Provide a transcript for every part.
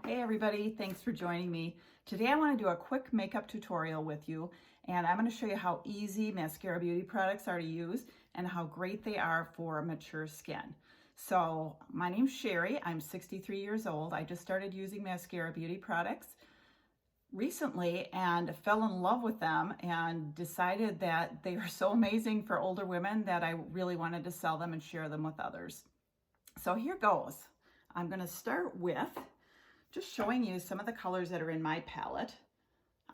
Hey everybody, thanks for joining me. Today I want to do a quick makeup tutorial with you, and I'm going to show you how easy mascara beauty products are to use and how great they are for mature skin. So my name's Sherry, I'm 63 years old. I just started using mascara beauty products recently and fell in love with them and decided that they are so amazing for older women that I really wanted to sell them and share them with others. So here goes. I'm going to start with just showing you some of the colors that are in my palette.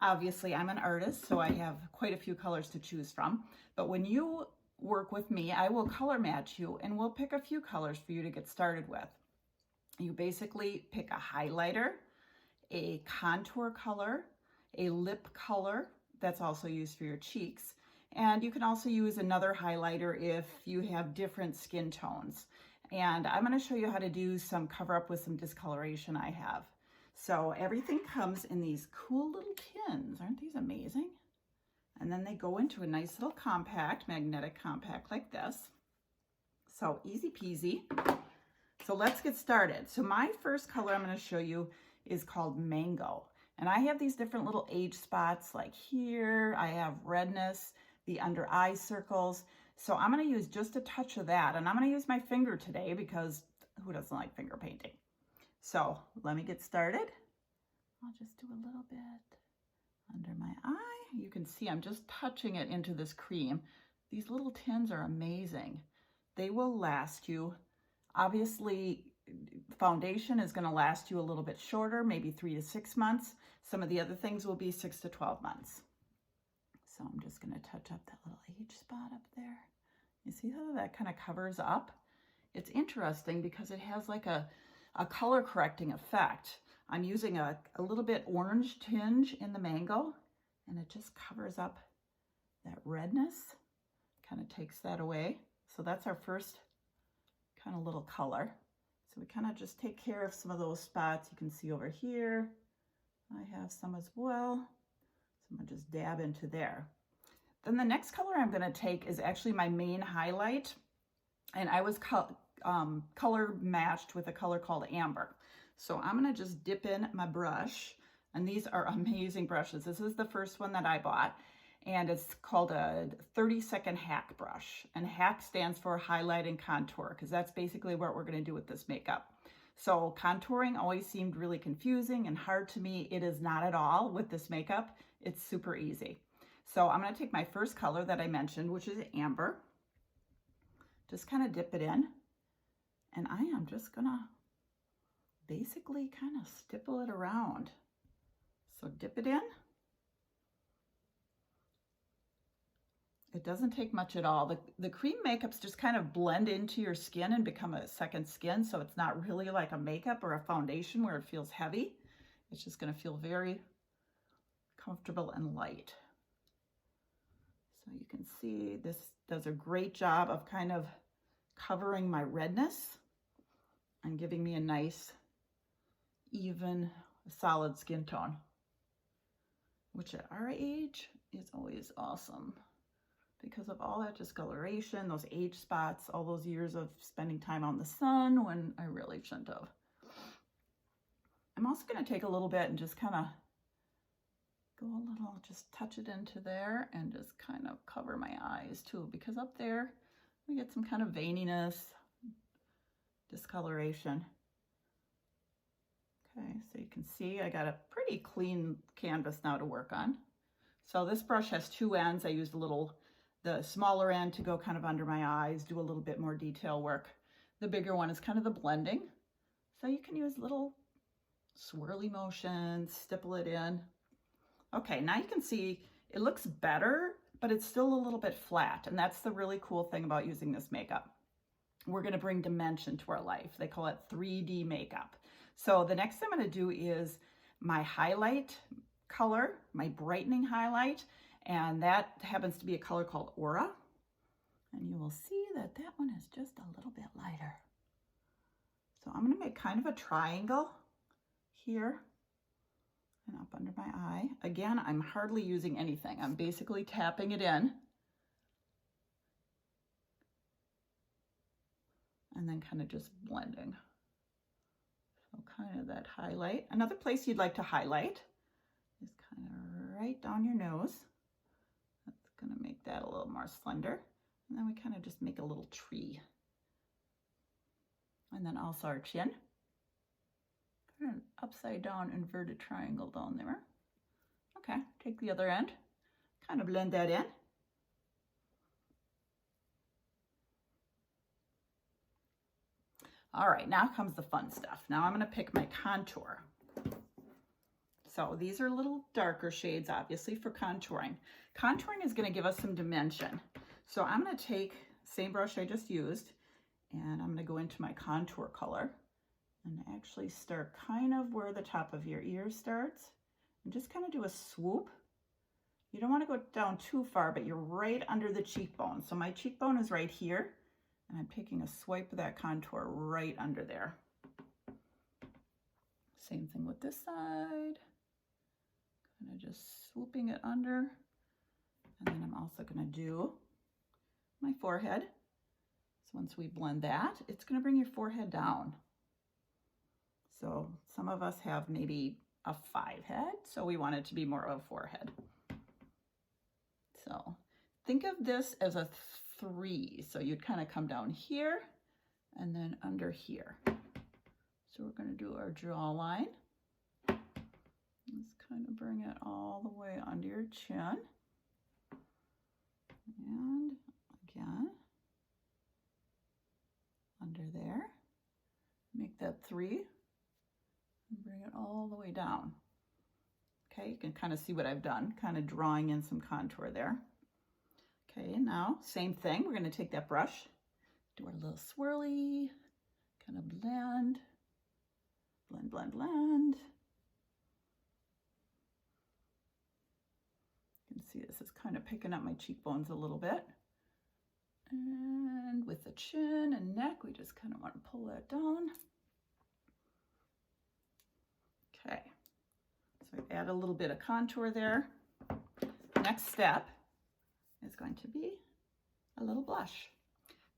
Obviously, I'm an artist, so I have quite a few colors to choose from. But when you work with me, I will color match you and we'll pick a few colors for you to get started with. You basically pick a highlighter, a contour color, a lip color that's also used for your cheeks, and you can also use another highlighter if you have different skin tones. And I'm going to show you how to do some cover up with some discoloration I have. So everything comes in these cool little tins. Aren't these amazing? And then they go into a nice little compact, magnetic compact like this. So easy peasy. So let's get started. So my first color I'm going to show you is called Mango. And I have these different little age spots like here. I have redness, the under eye circles. So I'm going to use just a touch of that. And I'm going to use my finger today because who doesn't like finger painting? So let me get started. I'll just do a little bit under my eye. You can see I'm just touching it into this cream. These little tins are amazing. They will last you. Obviously, foundation is going to last you a little bit shorter, maybe 3 to 6 months. Some of the other things will be 6 to 12 months. So I'm just going to touch up that little age spot up there. You see how that kind of covers up? It's interesting because it has like a color correcting effect. I'm using a little bit orange tinge in the Mango, and it just covers up that redness, kind of takes that away. So that's our first kind of little color. So we kind of just take care of some of those spots. You can see over here, I have some as well. So I'm gonna just dab into there. Then the next color I'm gonna take is actually my main highlight. And I was color matched with a color called Amber. So I'm gonna just dip in my brush, and these are amazing brushes. This is the first one that I bought, and it's called a 30-second hack brush. And hack stands for highlight and contour, because that's basically what we're gonna do with this makeup. So contouring always seemed really confusing and hard to me. It is not at all with this makeup. It's super easy. So I'm gonna take my first color that I mentioned, which is Amber. Just kind of dip it in. And I am just gonna basically kind of stipple it around. So dip it in. It doesn't take much at all. The cream makeups just kind of blend into your skin and become a second skin. So it's not really like a makeup or a foundation where it feels heavy. It's just gonna feel very comfortable and light. So you can see this does a great job of kind of covering my redness and giving me a nice, even, solid skin tone, which at our age is always awesome because of all that discoloration, those age spots, all those years of spending time on the sun when I really shouldn't have. I'm also going to take a little bit and just kind of go a little, just touch it into there and just kind of cover my eyes too, because up there we get some kind of veininess, discoloration. Okay, so you can see I got a pretty clean canvas now to work on. So this brush has two ends. I used the smaller end to go kind of under my eyes, do a little bit more detail work. The bigger one is kind of the blending. So you can use little swirly motions, stipple it in. Okay, now you can see it looks better, but it's still a little bit flat. And that's the really cool thing about using this makeup. We're gonna bring dimension to our life. They call it 3D makeup. So the next thing I'm gonna do is my highlight color, my brightening highlight, and that happens to be a color called Aura. And you will see that that one is just a little bit lighter. So I'm gonna make kind of a triangle here and up under my eye. Again, I'm hardly using anything. I'm basically tapping it in and then kind of just blending. So kind of that highlight. Another place you'd like to highlight is kind of right down your nose. That's going to make that a little more slender. And then we kind of just make a little tree. And then also our chin. Kind of an upside down inverted triangle down there. Okay, take the other end, kind of blend that in. All right, now comes the fun stuff. Now I'm going to pick my contour. So these are little darker shades, obviously, for contouring. Contouring is going to give us some dimension. So I'm going to take the same brush I just used, and I'm going to go into my contour color and actually start kind of where the top of your ear starts and just kind of do a swoop. You don't want to go down too far, but you're right under the cheekbone. So my cheekbone is right here, and I'm taking a swipe of that contour right under there. Same thing with this side. Kind of just swooping it under. And then I'm also going to do my forehead. So once we blend that, it's going to bring your forehead down. So some of us have maybe a 5 head, so we want it to be more of a 4 head. So think of this as a 3. So you'd kind of come down here and then under here. So we're going to do our jawline. Let's kind of bring it all the way under your chin. And again, under there. Make that 3 and bring it all the way down. Okay, you can kind of see what I've done, kind of drawing in some contour there. Okay, now same thing. We're going to take that brush, do our little swirly, kind of blend, blend, blend, blend. You can see this is kind of picking up my cheekbones a little bit. And with the chin and neck, we just kind of want to pull that down. Okay, so I add a little bit of contour there. Next step is going to be a little blush.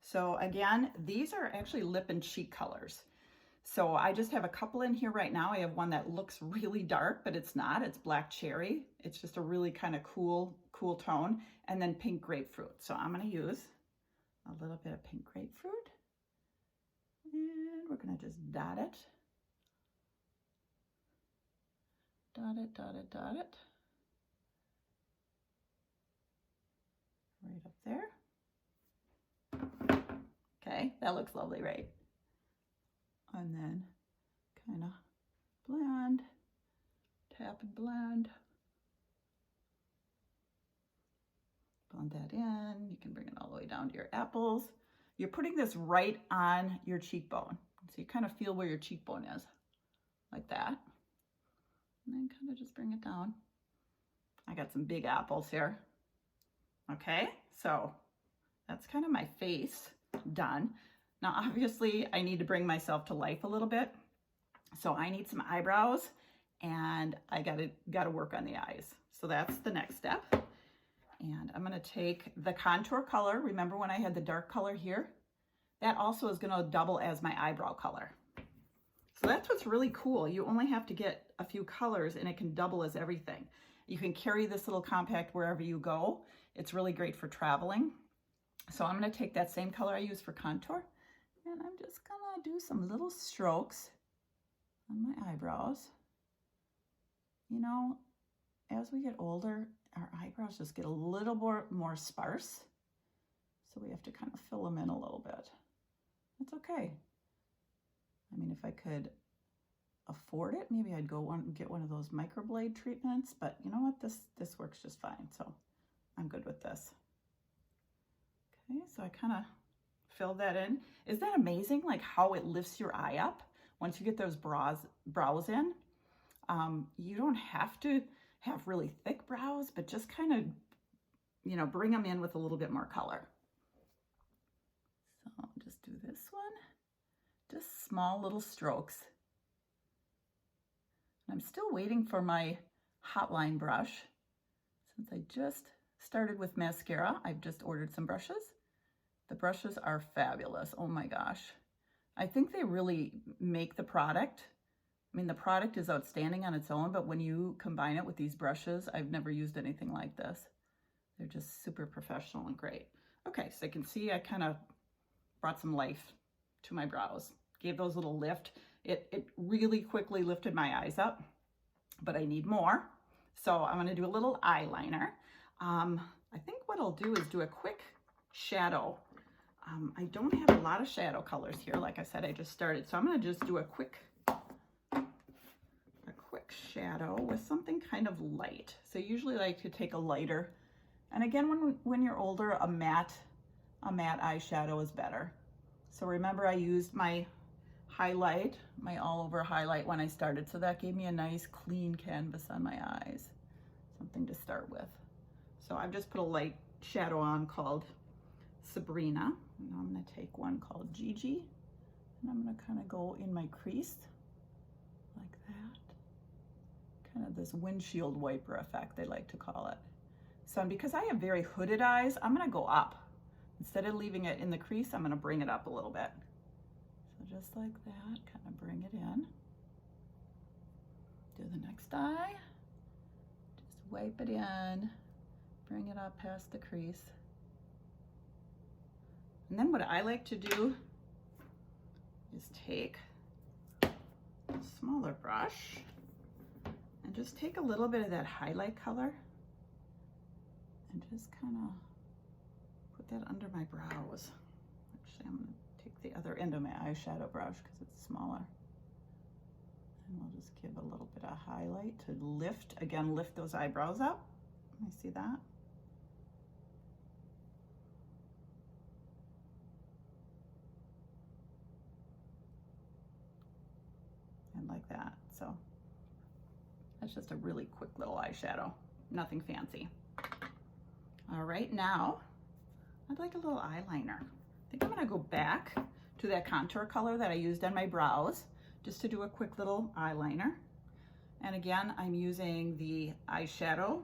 So again, these are actually lip and cheek colors. So I just have a couple in here right now. I have one that looks really dark, but it's not. It's black cherry. It's just a really kind of cool tone. And then pink grapefruit. So I'm going to use a little bit of pink grapefruit. And we're going to just dot it. Dot it, dot it, dot it. Right up there. Okay, that looks lovely, right? And then kind of blend, tap and blend. Blend that in. You can bring it all the way down to your apples. You're putting this right on your cheekbone. So you kind of feel where your cheekbone is, like that. And then kind of just bring it down. I got some big apples here. Okay, so that's kind of my face done. Now, obviously, I need to bring myself to life a little bit. So I need some eyebrows, and I gotta work on the eyes. So that's the next step. And I'm gonna take the contour color. Remember when I had the dark color here? That also is gonna double as my eyebrow color. So that's what's really cool. You only have to get a few colors and it can double as everything. You can carry this little compact wherever you go. It's really great for traveling. So I'm gonna take that same color I use for contour, and I'm just gonna do some little strokes on my eyebrows. You know, as we get older, our eyebrows just get a little more sparse. So we have to kind of fill them in a little bit. It's okay. I mean, if I could afford it, maybe I'd go get one of those microblade treatments, but you know what? This works just fine. So I'm good with this. Okay, so I kind of fill that in. Isn't that amazing? Like how it lifts your eye up once you get those brows in. You don't have to have really thick brows, but just kind of, you know, bring them in with a little bit more color. So I'll just do this one. Just small little strokes. And I'm still waiting for my hotline brush. Since I just started with mascara, I've just ordered some brushes. The brushes are fabulous. Oh my gosh. I think they really make the product I mean, the product is outstanding on its own, but when you combine it with these brushes, I've never used anything like this. They're just super professional and great. Okay, so you can see I kind of brought some life to my brows. Gave those a little lift. It really quickly lifted my eyes up, but I need more. So I'm gonna do a little eyeliner. I think what I'll do is do a quick shadow. I don't have a lot of shadow colors here. Like I said, I just started. So I'm gonna just do a quick shadow with something kind of light. So I usually like to take a lighter. And again, when you're older, a matte eyeshadow is better. So remember, I used my highlight, my all over highlight when I started. So that gave me a nice clean canvas on my eyes, something to start with. So I've just put a light shadow on called Sabrina. And I'm gonna take one called Gigi, and I'm gonna kind of go in my crease like that. Kind of this windshield wiper effect, they like to call it. So because I have very hooded eyes, I'm gonna go up. Instead of leaving it in the crease, I'm gonna bring it up a little bit. So just like that, kind of bring it in. Do the next eye. Just wipe it in, bring it up past the crease. And then what I like to do is take a smaller brush and just take a little bit of that highlight color and just kind of put that under my brows. Actually, I'm gonna take the other end of my eyeshadow brush because it's smaller. And we'll just give a little bit of highlight to lift, again, lift those eyebrows up. Let me see that. And like that. So that's just a really quick little eyeshadow, nothing fancy. All right, now I'd like a little eyeliner. I think I'm gonna go back to that contour color that I used on my brows just to do a quick little eyeliner. And again, I'm using the eyeshadow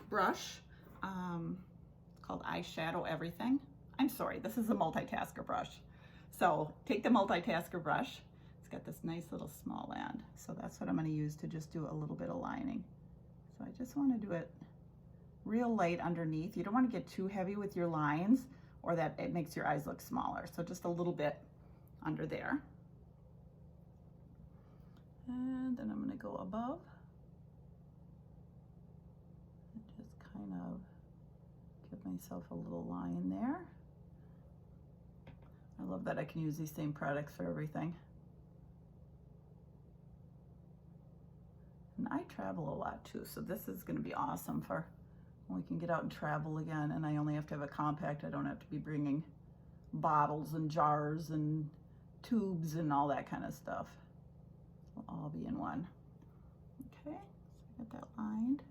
brush. It's called Eyeshadow Everything. I'm sorry, this is a multitasker brush. So take the multitasker brush. It's got this nice little small end. So that's what I'm gonna use to just do a little bit of lining. So I just wanna do it real light underneath. You don't want to get too heavy with your lines or that it makes your eyes look smaller. So just a little bit under there. And then I'm going to go above and just kind of give myself a little line there. I love that I can use these same products for everything. And I travel a lot too, so this is going to be awesome for when we can get out and travel again, and I only have to have a compact. I don't have to be bringing bottles and jars and tubes and all that kind of stuff. It'll all be in one. Okay, so I got that lined.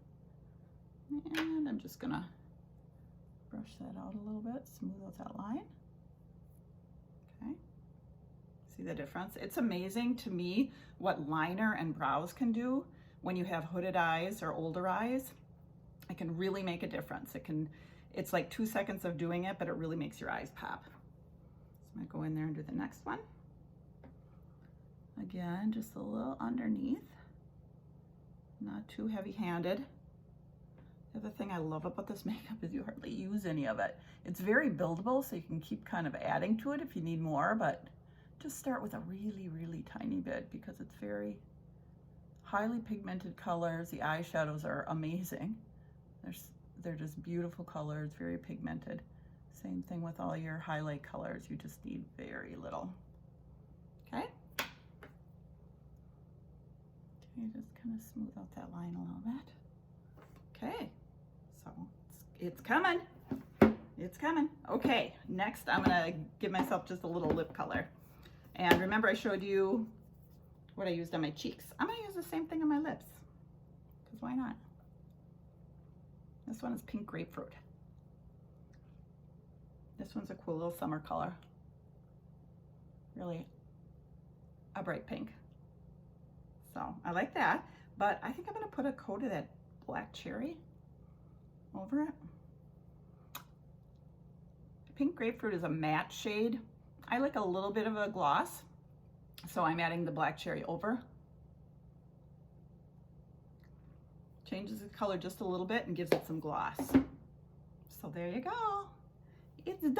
And I'm just gonna brush that out a little bit, smooth out that line. Okay, see the difference? It's amazing to me what liner and brows can do when you have hooded eyes or older eyes. It can really make a difference. It's like 2 seconds of doing it, but it really makes your eyes pop. So I'm gonna go in there and do the next one. Again, just a little underneath, not too heavy-handed. The other thing I love about this makeup is you hardly use any of it. It's very buildable, so you can keep kind of adding to it if you need more, but just start with a really, really tiny bit because it's very highly pigmented colors. The eyeshadows are amazing. They're just beautiful colors, very pigmented. Same thing with all your highlight colors. You just need very little. Okay? Okay, just kind of smooth out that line a little bit. Okay, so it's coming. It's coming. Okay, next I'm gonna give myself just a little lip color. And remember I showed you what I used on my cheeks. I'm gonna use the same thing on my lips, because why not? This one is pink grapefruit. This one's a cool little summer color. Really a bright pink. So I like that, but I think I'm gonna put a coat of that black cherry over it. Pink grapefruit is a matte shade. I like a little bit of a gloss, so I'm adding the black cherry over. Changes the color just a little bit and gives it some gloss. So there you go. It's done.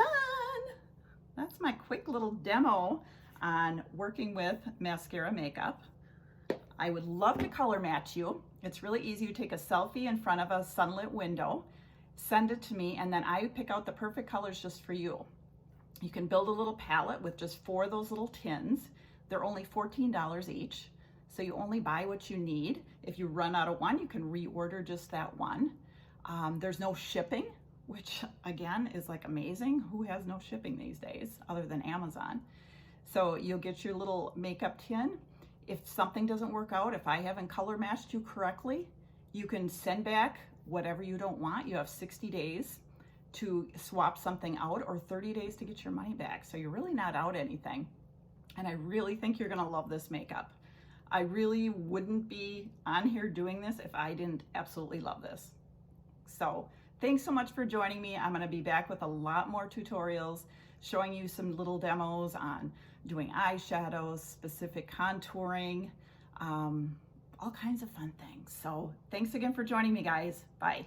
That's my quick little demo on working with mascara makeup. I would love to color match you. It's really easy. You take a selfie in front of a sunlit window, send it to me, and then I pick out the perfect colors just for you. You can build a little palette with just 4 of those little tins. They're only $14 each, so you only buy what you need. If you run out of one, you can reorder just that one. There's no shipping, which again is like amazing. Who has no shipping these days other than Amazon? So you'll get your little makeup tin. If something doesn't work out, if I haven't color matched you correctly, you can send back whatever you don't want. You have 60 days to swap something out or 30 days to get your money back. So you're really not out anything. And I really think you're gonna love this makeup. I really wouldn't be on here doing this if I didn't absolutely love this. So thanks so much for joining me. I'm gonna be back with a lot more tutorials showing you some little demos on doing eyeshadows, specific contouring, all kinds of fun things. So thanks again for joining me, guys. Bye.